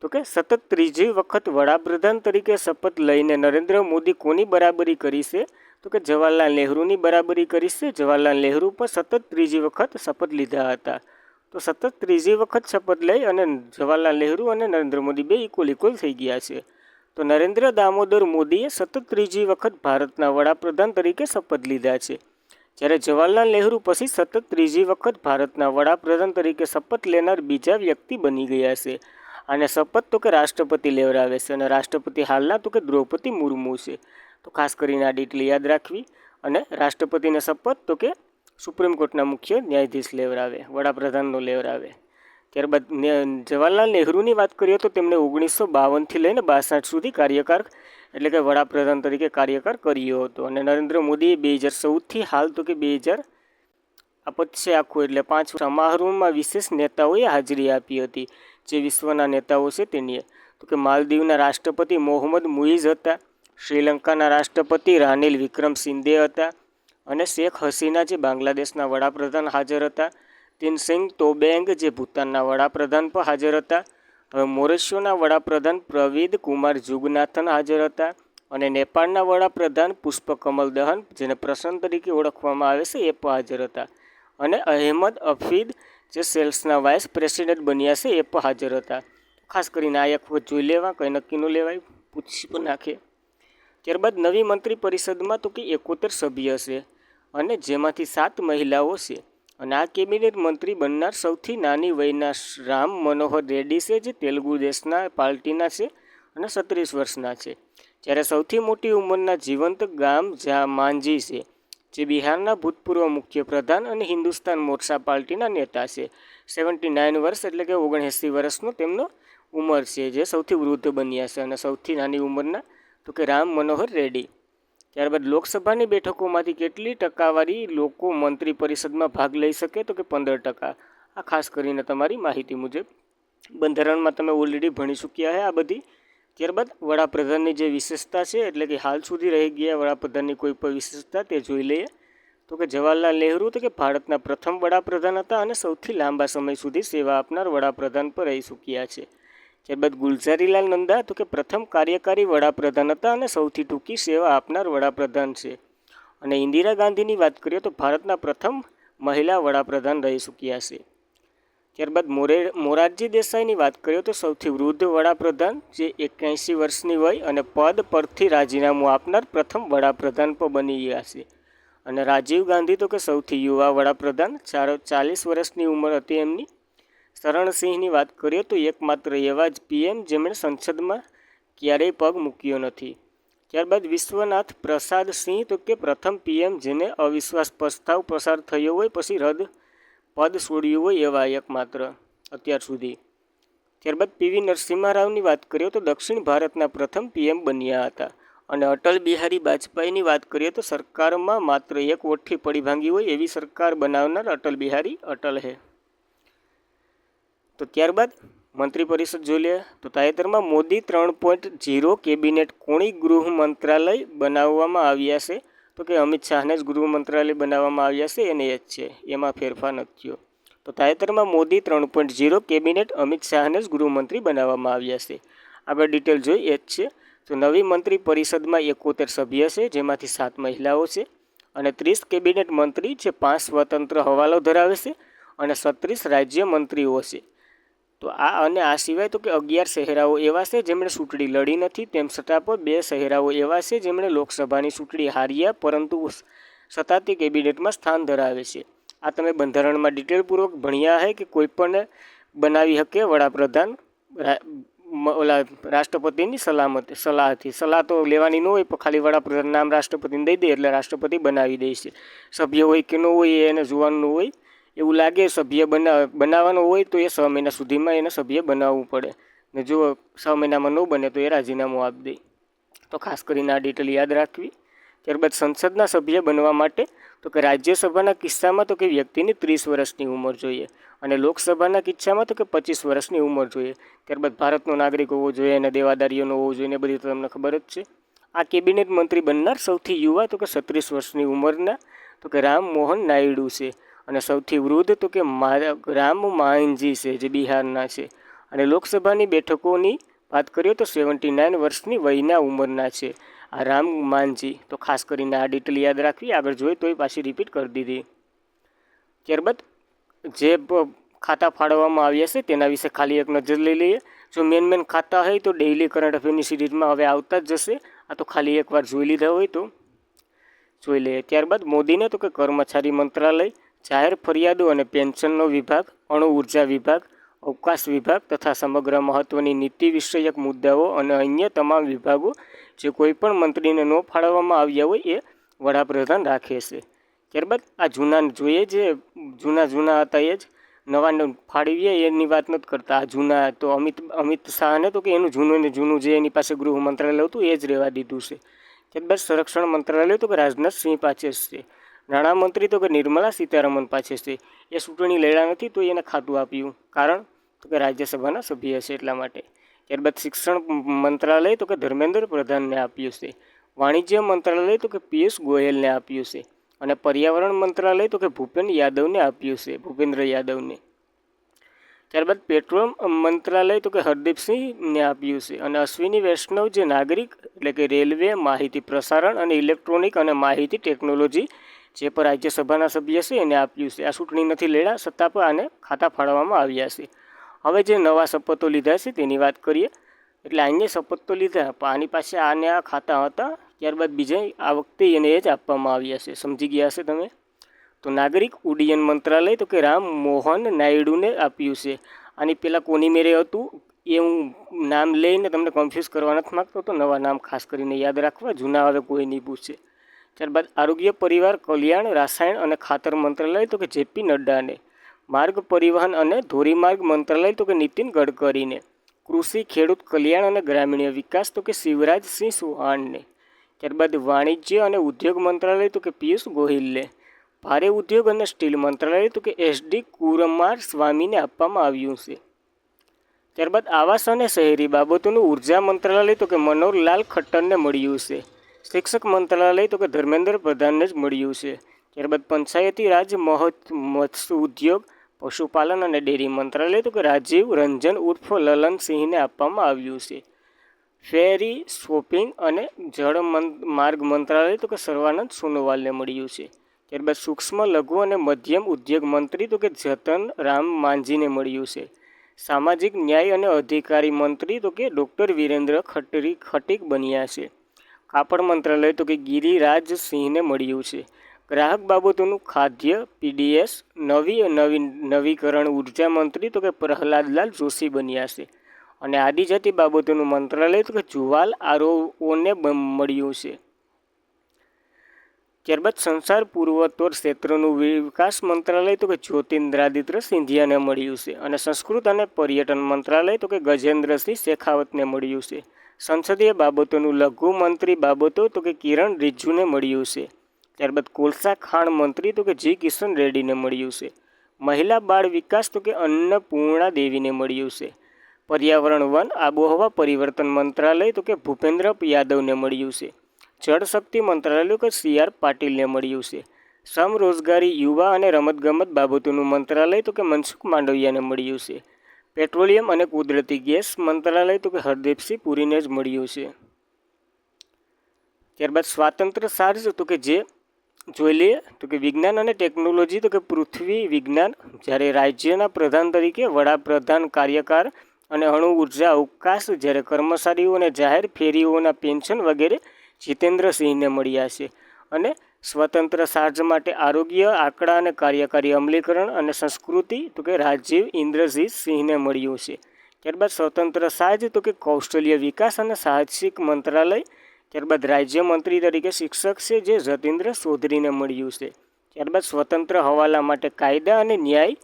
તો કે સતત ત્રીજી વખત વડાપ્રધાન તરીકે શપથ લઈને નરેન્દ્ર મોદી કોની બરાબરી કરી છે? તો કે જવાહરલાલ નહેરુની બરાબરી કરી છે. જવાહરલાલ નહેરુ પણ સતત ત્રીજી વખત શપથ લીધા હતા. તો સતત ત્રીજી વખત શપથ લઈ અને જવાહરલાલ નહેરુ અને નરેન્દ્ર મોદી બે ઇક્વલ થઈ ગયા છે. તો નરેન્દ્ર દામોદર મોદીએ સતત ત્રીજી વખત ભારતના વડાપ્રધાન તરીકે શપથ લીધા છે. જ્યારે જવાહરલાલ નહેરુ પછી સતત ત્રીજી વખત ભારતના વડાપ્રધાન તરીકે શપથ લેનાર બીજા વ્યક્તિ બની ગયા છે. અને શપથ તો કે રાષ્ટ્રપતિ લેવડાવે છે અને રાષ્ટ્રપતિ હાલના તો કે દ્રૌપદી મુર્મુ છે. તો ખાસ કરીને આ ડિટેલ યાદ રાખવી. અને રાષ્ટ્રપતિને શપથ તો કે સુપ્રીમ કોર્ટના મુખ્ય ન્યાયાધીશ લેવડાવે, વડાપ્રધાનનો લેવડાવે. ત્યારબાદ જવાહરલાલ નહેરુની વાત કરીએ તો તેમણે 1952થી લઈને 62 સુધી કાર્યકાળ એટલે કે વડાપ્રધાન તરીકે કાર્યકાળ કર્યો હતો. અને નરેન્દ્ર મોદીએ 2014થી હાલ તો કે 2000 આપશે આખું એટલે 5 સમારોહમાં વિશેષ નેતાઓએ હાજરી આપી હતી. જે વિશ્વના નેતાઓ છે તેની તો કે માલદીવના રાષ્ટ્રપતિ મોહમ્મદ મુઈઝ હતા, શ્રીલંકાના રાષ્ટ્રપતિ રાનિલ વિક્રમસિંઘે હતા, અને શેખ હસીના જે બાંગ્લાદેશના વડાપ્રધાન હાજર હતા, તિનસિંગ તોબેંગ જે ભૂતાનના વડાપ્રધાન પણ હાજર હતા, હવે મોરિશિયોના વડાપ્રધાન પ્રવિદ કુમાર જુગનાથન હાજર હતા, અને નેપાળના વડાપ્રધાન પુષ્પકમલ દહન જેને પ્રસન્ન તરીકે ઓળખવામાં આવે છે એ પણ હાજર હતા, અને અહેમદ અફીદ જે સેલ્સના વાઇસ પ્રેસિડેન્ટ બન્યા છે એ પણ હાજર હતા. ખાસ કરીને આ એક વખત જોઈ લેવા, કંઈ નક્કી ન લેવાય, પૂછી પણ નાખે. ત્યારબાદ નવી મંત્રી પરિષદમાં તો કે 71 સભ્ય છે અને જેમાંથી 7 મહિલાઓ છે. અને આ કેબિનેટ મંત્રી બનનાર સૌથી નાની વયના રામ મનોહર રેડ્ડી છે જે તેલુગુ દેશના પાર્ટીના છે અને 36 વર્ષના છે. જ્યારે સૌથી મોટી ઉંમરના જીવંત ગામ માંઝી છે જે બિહારના ભૂતપૂર્વ મુખ્ય પ્રધાન અને હિન્દુસ્તાન મોરચા પાર્ટીના નેતા છે. 79 વર્ષ એટલે કે 79 વર્ષનો તેમનો ઉંમર છે, જે સૌથી વૃદ્ધ બન્યા છે. અને સૌથી નાની ઉંમરના તો કે રામ મનોહર રેડ્ડી. ત્યારબાદ લોકસભાની બેઠકોમાંથી કેટલી ટકાવારી લોકો મંત્રી પરિષદમાં ભાગ લઈ શકે? તો કે 15%. આ ખાસ કરીને તમારી માહિતી મુજબ બંધારણમાં તમે ઓલરેડી ભણી ચૂક્યા છે આ બધી. ત્યારબાદ વડાપ્રધાનની જે વિશેષતા છે એટલે કે હાલ સુધી રહી ગયા વડાપ્રધાનની કોઈ પણ વિશેષતા તે જોઈ લઈએ. તો કે જવાહરલાલ નહેરુ તો કે ભારતના પ્રથમ વડાપ્રધાન હતા અને સૌથી લાંબા સમય સુધી સેવા આપનાર વડાપ્રધાન પર રહી ચૂક્યા છે. ત્યારબાદ ગુલઝારીલાલ નંદા તો કે પ્રથમ કાર્યકારી વડાપ્રધાન હતા અને સૌથી ટૂંકી સેવા આપનાર વડાપ્રધાન છે. અને ઇન્દિરા ગાંધીની વાત કરીએ તો ભારતના પ્રથમ મહિલા વડાપ્રધાન રહી ચૂક્યા છે. ત્યારબાદ મોરારજી દેસાઈની વાત કરીએ તો સૌથી વૃદ્ધ વડાપ્રધાન જે 81 વર્ષની વય અને પદ પરથી રાજીનામું આપનાર પ્રથમ વડાપ્રધાન પણ બની ગયા છે. અને રાજીવ ગાંધી તો કે સૌથી યુવા વડાપ્રધાન, 40 વર્ષની ઉંમર હતી એમની. શરણસિંહની વાત કરીએ તો એકમાત્ર એવા જ પીએમ જેમણે સંસદમાં ક્યારેય પગ મૂક્યો નથી. ત્યારબાદ વિશ્વનાથ પ્રસાદ સિંહ તો કે પ્રથમ પીએમ જેને અવિશ્વાસ પ્રસ્તાવ પસાર થયો હોય પછી રદ પદ છોડ્યું હોય એવા એકમાત્ર અત્યાર સુધી. ત્યારબાદ પીવી નરસિમ્હા રાવની વાત કરીએ તો દક્ષિણ ભારતના પ્રથમ પીએમ બન્યા હતા. અને અટલ બિહારી વાજપેયીની વાત કરીએ તો સરકારમાં માત્ર એક વોટથી પડી ભાંગી હોય એવી સરકાર બનાવનાર અટલ બિહારી અટલ હે. તો ત્યારબાદ મંત્રી પરિષદ જોઈ લે તો તાજેતરમાં મોદી 3.0 કેબિનેટ કોણી ગૃહ મંત્રાલય બનાવવામાં આવ્યા છે? તો કે અમિત શાહને જ ગૃહ મંત્રાલય બનાવવામાં આવ્યા છે એને જ છે, એમાં ફેરફાર નથી થયો. તો તાજેતરમાં મોદી 3.0 કેબિનેટ અમિત શાહને જ ગૃહમંત્રી બનાવવામાં આવ્યા છે. આગળ ડિટેલ જોઈ એ જ છે. તો નવી મંત્રી પરિષદમાં 71 સભ્ય છે જેમાંથી 7 મહિલાઓ છે અને 30 કેબિનેટ મંત્રી જે 5 સ્વતંત્ર હવાલો ધરાવે છે અને 36 રાજ્ય મંત્રીઓ છે. તો આ સિવાય તો કે 11 શહેરાઓ એવા છે જેમણે ચૂંટણી લડી નથી, તેમ છતાં પણ 2 શહેરાઓ એવા છે જેમણે લોકસભાની ચૂંટણી હાર્યા પરંતુ છતાં તે કેબિનેટમાં સ્થાન ધરાવે છે. આ તમે બંધારણમાં ડિટેલપૂર્વક ભણ્યા છે કે કોઈ પણ બનાવી શકે વડાપ્રધાન રાષ્ટ્રપતિની સલાહથી. સલાહ તો લેવાની ન હોય પણ ખાલી વડાપ્રધાન નામ રાષ્ટ્રપતિને દઈ દે એટલે રાષ્ટ્રપતિ બનાવી દે છે. સભ્ય હોય કે ન હોય એને જોવાનું હોય. એવું લાગે સભ્ય બનાવવાનો હોય તો એ 6 મહિના સુધીમાં એને સભ્ય બનાવવું પડે ને જો 6 મહિનામાં ન બને તો એ રાજીનામું આપી દે. તો ખાસ કરીને આ ડિટેલ યાદ રાખવી. ત્યારબાદ સંસદના સભ્ય બનવા માટે તો કે રાજ્યસભાના કિસ્સામાં તો કે વ્યક્તિની 30 વર્ષની ઉંમર જોઈએ અને લોકસભાના કિસ્સામાં તો કે 25 વર્ષની ઉંમર જોઈએ. ત્યારબાદ ભારતનો નાગરિક હોવો જોઈએ અને દેવાદારીઓનો હોવો જોઈએ ને બધી તો તમને ખબર જ છે. આ કેબિનેટ મંત્રી બનનાર સૌથી યુવા તો કે 36 વર્ષની ઉંમરના તો કે રામ મોહન નાયડુ છે. અને સૌથી વૃદ્ધ તો કે રામ માઇન્જી છે જે બિહારના છે અને લોકસભાની બેઠકોની વાત કરીએ તો 79 વર્ષની વયના ઉંમરના છે આ રામ માનજી. તો ખાસ કરીને આ ડિટેલ યાદ રાખવી, આગળ જોઈએ તોય પાછી રિપીટ કરી દીધી. ત્યારબાદ જે ખાતા ફાળવવામાં આવ્યા છે તેના વિશે ખાલી એક નજર લઈ લઈએ. જો મેન ખાતા હોય તો ડેઇલી કરંટ અફેરની સિરીઝમાં હવે આવતા જ જશે. આ તો ખાલી એકવાર જોઈ લીધા હોય તો જોઈ લઈએ. ત્યારબાદ મોદીને તો કે કર્મચારી મંત્રાલય, જાહેર ફરિયાદો અને પેન્શનનો વિભાગ, અણુ ઉર્જા વિભાગ, અવકાશ વિભાગ તથા સમગ્ર મહત્વની નીતિ વિષયક મુદ્દાઓ અને અન્ય તમામ વિભાગો જે કોઈ પણ મંત્રીને ન ફાળવવામાં આવ્યા હોય એ વડાપ્રધાન રાખે છે. ત્યારબાદ આ જૂના જોઈએ, જે જૂના હતા એ જ નવા ફાળવીએ એની વાત નથી કરતા. આ જૂના તો અમિત શાહને તો કે એનું જૂનું જે એની પાસે ગૃહ મંત્રાલય હતું એ જ રહેવા દીધું છે. ત્યારબાદ સંરક્ષણ મંત્રાલય તો કે રાજનાથસિંહ પાસે છે. નાણામંત્રી તો કે નિર્મલા સીતારમણ પાસે છે. એ ચૂંટણી લડ્યા નથી તો એને ખાતું આપ્યું, કારણ તો કે રાજ્યસભાના સભ્ય છે એટલા માટે. ત્યારબાદ શિક્ષણ મંત્રાલય તો કે ધર્મેન્દ્ર પ્રધાનને આપ્યું છે. વાણિજ્ય મંત્રાલય તો કે પિયુષ ગોયલને આપ્યું છે. અને પર્યાવરણ મંત્રાલય તો કે ભૂપેન્દ્ર યાદવને. ત્યારબાદ પેટ્રોલ મંત્રાલય તો કે હરદીપસિંહને આપ્યું છે. અને અશ્વિની વૈષ્ણવ જે નાગરિક એટલે કે રેલવે, માહિતી પ્રસારણ અને ઇલેક્ટ્રોનિક અને માહિતી ટેકનોલોજી જે પર રાજ્યસભાના સભ્ય છે એને આપ્યું છે. આ ચૂંટણી નથી લડ્યા છતાં પણ આને ખાતા ફાળવવામાં આવ્યા છે. હવે જે નવા શપથો લીધા છે તેની વાત કરીએ. એટલે આને શપથ તો લીધા પણ આની પાસે આને આ ખાતા હતા. ત્યારબાદ બીજા આ વખતે એને એ જ આપવામાં આવ્યા છે. સમજી ગયા હશે તમે. તો નાગરિક ઉડ્ડયન મંત્રાલય તો કે રામ મોહન નાયડુને આપ્યું છે. આની પહેલાં કોની મેરે હતું એ હું નામ લઈને તમને કન્ફ્યુઝ કરવા નથી માગતો, તો નવા નામ ખાસ કરીને યાદ રાખવા, જૂના હવે કોઈ નહીં પૂછે. ત્યારબાદ આરોગ્ય, પરિવાર કલ્યાણ, રસાયણ અને ખાતર મંત્રાલય તો કે જેપી નડ્ડાને. માર્ગ પરિવહન અને ધોરીમાર્ગ મંત્રાલય તો કે નીતિન ગડકરીને. કૃષિ, ખેડૂત કલ્યાણ અને ગ્રામીણ વિકાસ તો કે શિવરાજસિંહ ચૌહાણને. ત્યારબાદ વાણિજ્ય અને ઉદ્યોગ મંત્રાલય તો કે પિયુષ ગોયલને. ભારે ઉદ્યોગ અને સ્ટીલ મંત્રાલય તો કે એસડી કુમારસ્વામીને આપવામાં આવ્યું છે. ત્યારબાદ આવાસ અને શહેરી બાબતોનું ઉર્જા મંત્રાલય તો કે મનોહરલાલ ખટ્ટરને મળ્યું છે. શિક્ષક મંત્રાલય તો કે ધર્મેન્દ્ર પ્રધાનને જ મળ્યું છે. ત્યારબાદ પંચાયતી રાજ, મત્સ્ય ઉદ્યોગ, પશુપાલન અને ડેરી મંત્રાલય તો કે રાજીવ રંજન ઉર્ફ લલનસિંહને આપવામાં આવ્યું છે. ફેરી, શોપિંગ અને જળ માર્ગ મંત્રાલય તો કે સર્વાનંદ સોનોવાલને મળ્યું છે. ત્યારબાદ સૂક્ષ્મ, લઘુ અને મધ્યમ ઉદ્યોગ મંત્રી તો કે જતન રામ માંઝીને મળ્યું છે. સામાજિક ન્યાય અને અધિકારી મંત્રી તો કે ડૉક્ટર વિરેન્દ્ર ખટીક બન્યા છે. કાપડ મંત્રાલય તો કે ગિરિરાજ સિંહને મળ્યું છે. ગ્રાહક બાબતોનું ખાદ્ય, પીડીએસ, નવીકરણ ઉર્જા મંત્રી તો કે પ્રહલાદલાલ જોશી બન્યા છે. અને આદિજાતિ બાબતોનું મંત્રાલય તો કે જુવાલ આરોઓને મળ્યું છે. ત્યારબાદ સંચાર પૂર્વોત્તર ક્ષેત્રનું વિકાસ મંત્રાલય તો કે જ્યોતિરાદિત્ય સિંધિયાને મળ્યું છે. અને સંસ્કૃત અને પર્યટન મંત્રાલય તો કે ગજેન્દ્રસિંહ શેખાવતને મળ્યું છે. સંસદીય બાબતોનું લઘુ મંત્રી બાબતો તો કે કિરણ રિજ્જુને મળ્યું છે. ત્યારબાદ કોલસા ખાણ મંત્રી તો કે જી કિશન રેડ્ડીને મળ્યું છે. મહિલા બાળ વિકાસ તો કે અન્નપૂર્ણા દેવીને મળ્યું છે. પર્યાવરણ, વન, આબોહવા પરિવર્તન મંત્રાલય તો કે ભૂપેન્દ્ર યાદવને મળ્યું છે. જળશક્તિ મંત્રાલય કે CR પાટીલને મળ્યું છે. શ્રમ, રોજગારી, યુવા અને રમતગમત બાબતોનું મંત્રાલય તો કે મનસુખ માંડવિયાને મળ્યું છે. પેટ્રોલિયમ અને કુદરતી ગેસ મંત્રાલય તો કે હરદીપસિંહ પુરીને જ મળ્યું છે. ત્યારબાદ સ્વાતંત્ર્ય ચાર્જ તો કે જે જોઈ લઈએ તો કે વિજ્ઞાન અને ટેકનોલોજી તો કે પૃથ્વી વિજ્ઞાન, જ્યારે રાજ્યના પ્રધાન તરીકે વડાપ્રધાન કાર્યકાર અને અણુ ઉર્જા અવકાશ, જ્યારે કર્મચારીઓ અને જાહેર ફેરીઓના પેન્શન વગેરે જીતેન્દ્રસિંહને મળ્યા છે. અને સ્વતંત્ર ચાર્જ માટે આરોગ્ય, આંકડા અને કાર્યકારી અમલીકરણ અને સંસ્કૃતિ તો કે રાજીવ ઇન્દ્રજીત સિંહને મળ્યું છે. ત્યારબાદ સ્વતંત્ર ચાર્જ તો કે કૌશલ્ય વિકાસ અને સાહસિક મંત્રાલય. ત્યારબાદ રાજ્યમંત્રી તરીકે શિક્ષક છે જે જતેન્દ્ર ચૌધરીને મળ્યું છે. ત્યારબાદ સ્વતંત્ર હવાલા માટે કાયદા અને ન્યાય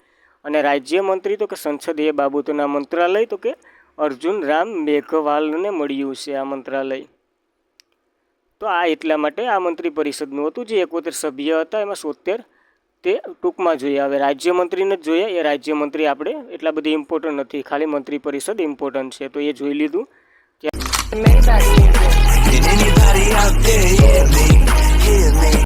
અને રાજ્યમંત્રી તો કે સંસદીય બાબતોના મંત્રાલય તો કે અર્જુન રામ મેઘવાલને મળ્યું છે આ મંત્રાલય. તો આ એટલા માટે આ મંત્રી પરિષદનું હતું, જે 71 સભ્ય હતા એમાં 70 તે ટૂંકમાં જોઈએ. હવે રાજ્યમંત્રીને જ જોઈએ. એ રાજ્યમંત્રી આપણે એટલા બધી ઇમ્પોર્ટન્ટ નથી, ખાલી મંત્રી પરિષદ ઇમ્પોર્ટન્ટ છે, તો એ જોઈ લીધું.